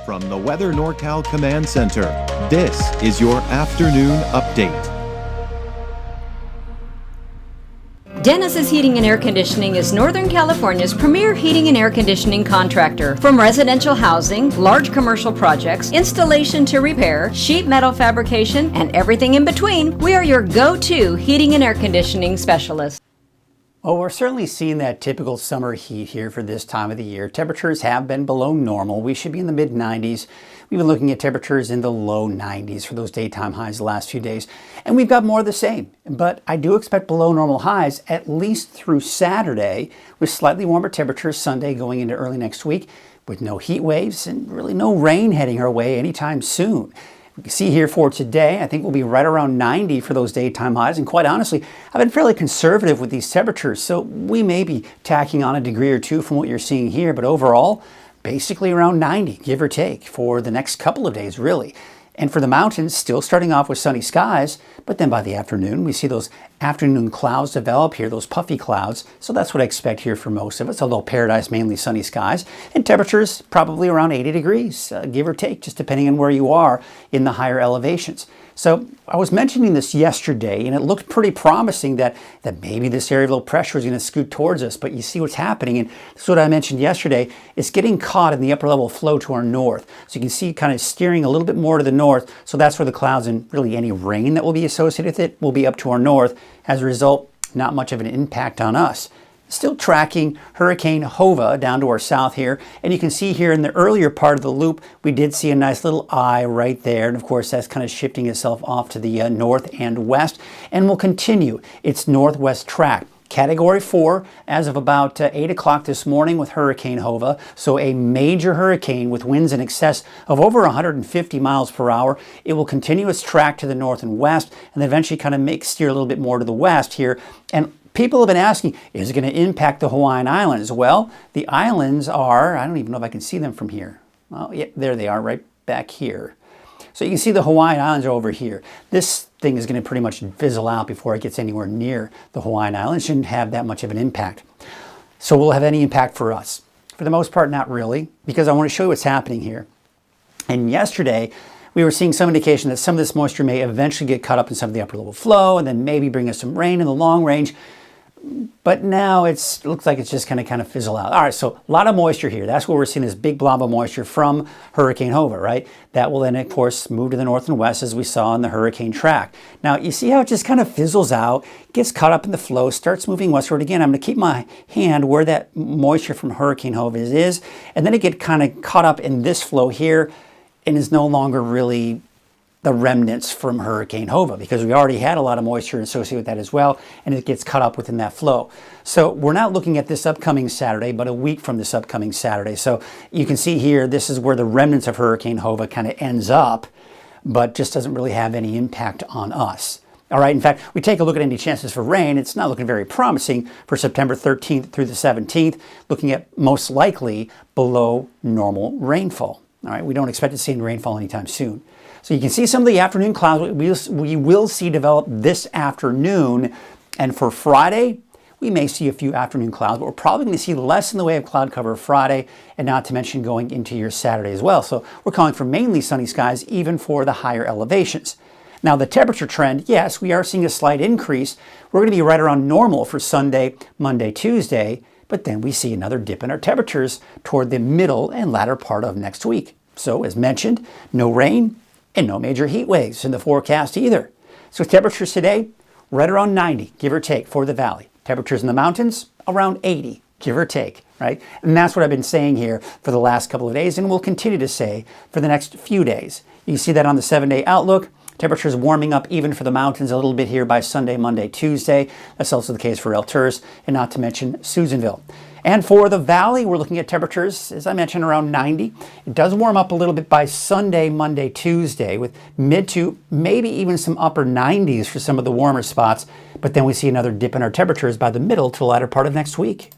From the Weather NorCal Command Center, this is your afternoon update. Dennis's Heating and Air Conditioning is Northern California's premier heating and air conditioning contractor. From residential housing, large commercial projects, installation to repair, sheet metal fabrication, and everything in between, we are your go-to heating and air conditioning specialist. Well, we're certainly seeing that typical summer heat here for this time of the year. Temperatures have been below normal. We should be in the mid-90s. We've been looking at temperatures in the low 90s for those daytime highs the last few days. And we've got more of the same. But I do expect below normal highs at least through Saturday, with slightly warmer temperatures Sunday going into early next week, with no heat waves and really no rain heading our way anytime soon. You can see here for today, I think we'll be right around 90 for those daytime highs. And quite honestly, I've been fairly conservative with these temperatures, so we may be tacking on a degree or two from what you're seeing here. But overall, basically around 90, give or take, for the next couple of days, really. And for the mountains, still starting off with sunny skies, but then by the afternoon, we see those afternoon clouds develop here, those puffy clouds. So that's what I expect here for most of us, although paradise, mainly sunny skies. And temperatures probably around 80 degrees, give or take, just depending on where you are in the higher elevations. So I was mentioning this yesterday, and it looked pretty promising that maybe this area of low pressure is going to scoot towards us. But you see what's happening, and this is what I mentioned yesterday. It's getting caught in the upper level flow to our north. So you can see kind of steering a little bit more to the north. So that's where the clouds and really any rain that will be associated with it will be up to our north. As a result, not much of an impact on us. Still tracking Hurricane Hova down to our south here. And you can see here in the earlier part of the loop, we did see a nice little eye right there. And of course, that's kind of shifting itself off to the north and west, and will continue its northwest track. Category 4 as of about 8 o'clock this morning with Hurricane Hova. So a major hurricane with winds in excess of over 150 miles per hour. It will continue its track to the north and west, and then eventually kind of steer a little bit more to the west here. And people have been asking, is it going to impact the Hawaiian Islands? Well, the islands are, I don't even know if I can see them from here. Well, yeah, there they are right back here. So you can see the Hawaiian Islands are over here. This thing is going to pretty much fizzle out before it gets anywhere near the Hawaiian Islands. It shouldn't have that much of an impact. So will it have any impact for us? For the most part, not really, because I want to show you what's happening here. And yesterday, we were seeing some indication that some of this moisture may eventually get caught up in some of the upper level flow and then maybe bring us some rain in the long range. But now it looks like it's just going to kind of fizzle out. All right, so a lot of moisture here. That's what we're seeing, this big blob of moisture from Hurricane Hova, right? That will then, of course, move to the north and west as we saw in the hurricane track. Now, you see how it just kind of fizzles out, gets caught up in the flow, starts moving westward again. I'm going to keep my hand where that moisture from Hurricane Hova is, and then it gets kind of caught up in this flow here and is no longer really the remnants from Hurricane Hova, because we already had a lot of moisture associated with that as well, and it gets caught up within that flow. So we're not looking at this upcoming Saturday, but a week from this upcoming Saturday. So you can see here, this is where the remnants of Hurricane Hova kind of ends up, but just doesn't really have any impact on us. All right, in fact, we take a look at any chances for rain. It's not looking very promising for September 13th through the 17th, looking at most likely below normal rainfall. All right, we don't expect to see any rainfall anytime soon. So you can see some of the afternoon clouds we will see develop this afternoon. And for Friday, we may see a few afternoon clouds, but we're probably going to see less in the way of cloud cover Friday, and not to mention going into your Saturday as well. So we're calling for mainly sunny skies, even for the higher elevations. Now the temperature trend, yes, we are seeing a slight increase. We're going to be right around normal for Sunday, Monday, Tuesday, but then we see another dip in our temperatures toward the middle and latter part of next week. So as mentioned, no rain and no major heat waves in the forecast either. So temperatures today, right around 90, give or take, for the valley. Temperatures in the mountains, around 80, give or take, right? And that's what I've been saying here for the last couple of days, and will continue to say for the next few days. You see that on the 7-day outlook. Temperatures warming up even for the mountains a little bit here by Sunday, Monday, Tuesday. That's also the case for El Tours, and not to mention Susanville. And for the valley, we're looking at temperatures, as I mentioned, around 90. It does warm up a little bit by Sunday, Monday, Tuesday, with mid to maybe even some upper 90s for some of the warmer spots. But then we see another dip in our temperatures by the middle to the latter part of next week.